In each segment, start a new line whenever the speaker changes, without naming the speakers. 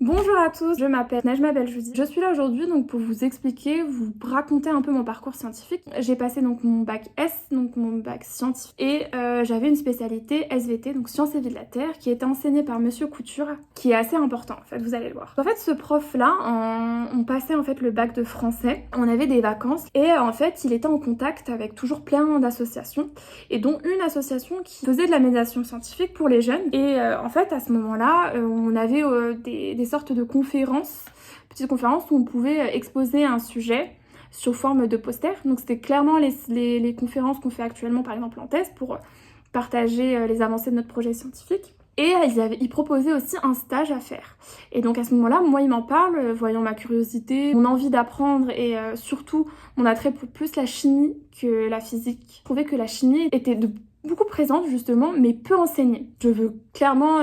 Bonjour à tous, je m'appelle Najma Beljoudi. Je suis là aujourd'hui donc pour vous expliquer, vous raconter un peu mon parcours scientifique. J'ai passé donc mon bac S, donc mon bac scientifique, et j'avais une spécialité SVT, donc Sciences et Vie de la Terre, qui était enseignée par Monsieur Couture, qui est assez important en fait, vous allez le voir. En fait, ce prof-là, on passait en fait le bac de français, on avait des vacances, et en fait, il était en contact avec toujours plein d'associations, et dont une association qui faisait de la médiation scientifique pour les jeunes. Et en fait, à ce moment-là, on avait des sortes de conférences, petites conférences où on pouvait exposer un sujet sous forme de poster. Donc c'était clairement les conférences qu'on fait actuellement par exemple en thèse pour partager les avancées de notre projet scientifique. Et ils proposaient aussi un stage à faire. Et donc à ce moment-là, moi il m'en parle, voyant ma curiosité, mon envie d'apprendre et surtout mon attrait pour plus la chimie que la physique. Je trouvais que la chimie était beaucoup présente justement, mais peu enseignée. Je veux clairement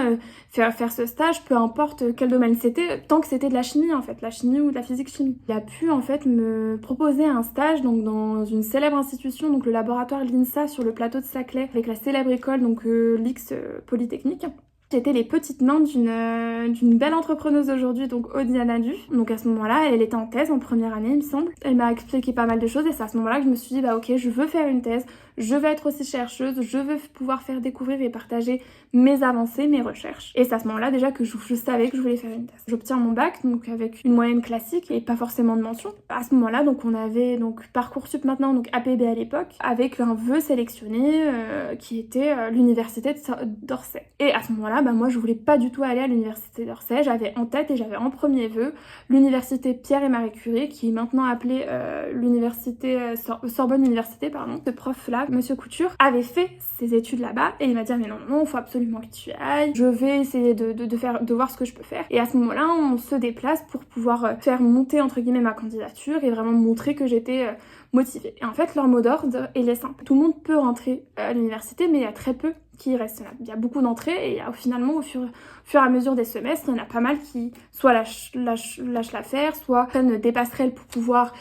faire ce stage, peu importe quel domaine c'était, tant que c'était de la chimie en fait, la chimie ou de la physique-chimie. Il a pu en fait me proposer un stage donc dans une célèbre institution, donc le laboratoire l'INSA sur le plateau de Saclay, avec la célèbre école donc l'X Polytechnique. J'étais les petites mains d'une belle entrepreneuse aujourd'hui, donc Odiana Du. Donc à ce moment-là, elle était en thèse en première année, il me semble. Elle m'a expliqué pas mal de choses et c'est à ce moment-là que je me suis dit, bah ok, je veux faire une thèse, je veux être aussi chercheuse, je veux pouvoir faire découvrir et partager mes avancées, mes recherches. Et c'est à ce moment-là déjà que je savais que je voulais faire une thèse. J'obtiens mon bac, donc avec une moyenne classique et pas forcément de mention. À ce moment-là, donc on avait donc Parcoursup maintenant, donc APB à l'époque, avec un vœu sélectionné qui était l'université d'Orsay. Et à ce moment-là, bah moi je voulais pas du tout aller à l'université d'Orsay, j'avais en tête et j'avais en premier vœu l'université Pierre et Marie Curie, qui est maintenant appelée l'université Sorbonne Université, pardon. Ce prof-là, Monsieur Couture, avait fait ses études là-bas et il m'a dit mais non, faut absolument que tu y ailles, je vais essayer de voir ce que je peux faire. Et à ce moment-là, on se déplace pour pouvoir faire monter entre guillemets ma candidature et vraiment montrer que j'étais motivée. Et en fait, leur mot d'ordre est simple. Tout le monde peut rentrer à l'université, mais il y a très peu qui restent. Il y a beaucoup d'entrées et finalement au fur et à mesure des semestres, il y en a pas mal qui soit lâchent l'affaire, soit prennent des passerelles pour pouvoir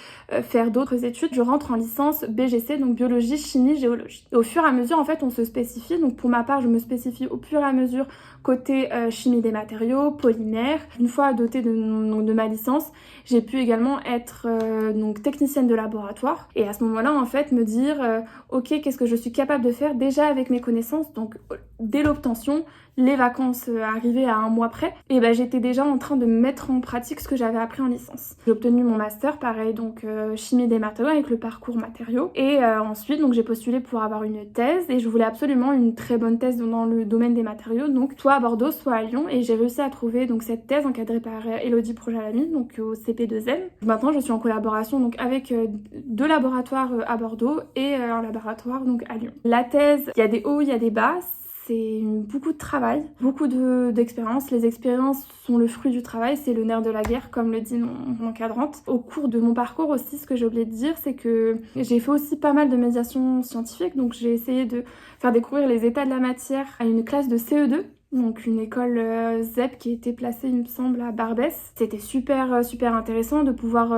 faire d'autres études. Je rentre en licence BGC, donc biologie, chimie, géologie. Et au fur et à mesure, en fait, on se spécifie. Donc pour ma part, je me spécifie au fur et à mesure côté chimie des matériaux, polymères. Une fois dotée de ma licence, j'ai pu également être donc technicienne de laboratoire. Et à ce moment-là, en fait, me dire ok, qu'est-ce que je suis capable de faire déjà avec mes connaissances. Donc dès l'obtention, les vacances arrivaient à un mois près, et ben j'étais déjà en train de mettre en pratique ce que j'avais appris en licence. J'ai obtenu mon master, pareil, donc chimie des matériaux avec le parcours matériaux, et ensuite donc j'ai postulé pour avoir une thèse, et je voulais absolument une très bonne thèse dans le domaine des matériaux, donc soit à Bordeaux, soit à Lyon, et j'ai réussi à trouver donc cette thèse encadrée par Elodie Projalami, donc au CP2M. Maintenant je suis en collaboration donc avec deux laboratoires à Bordeaux et un laboratoire donc à Lyon. La thèse, il y a des hauts, il y a des bas. C'est beaucoup de travail, beaucoup d'expériences. Les expériences sont le fruit du travail, c'est le nerf de la guerre, comme le dit mon encadrante. Au cours de mon parcours aussi, ce que j'ai oublié de dire, c'est que j'ai fait aussi pas mal de médiation scientifique. Donc j'ai essayé de faire découvrir les états de la matière à une classe de CE2. Donc une école ZEP qui était placée, il me semble, à Barbès. C'était super intéressant de pouvoir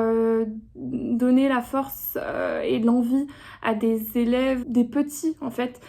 donner la force et l'envie à des élèves, des petits en fait,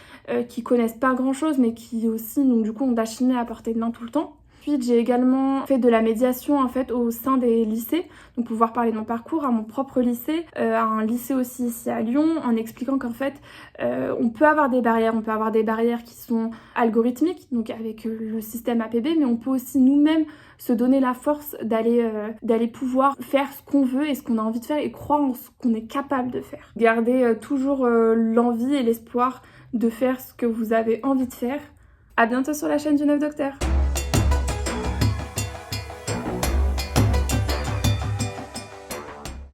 qui connaissent pas grand chose mais qui aussi donc du coup ont de la chimie à portée de main tout le temps. Ensuite, j'ai également fait de la médiation en fait au sein des lycées, donc pouvoir parler de mon parcours à mon propre lycée, à un lycée aussi ici à Lyon, en expliquant qu'en fait on peut avoir des barrières qui sont algorithmiques, donc avec le système APB, mais on peut aussi nous-mêmes se donner la force d'aller pouvoir faire ce qu'on veut et ce qu'on a envie de faire et croire en ce qu'on est capable de faire. Garder toujours l'envie et l'espoir de faire ce que vous avez envie de faire. À bientôt sur la chaîne du 9 Docteur.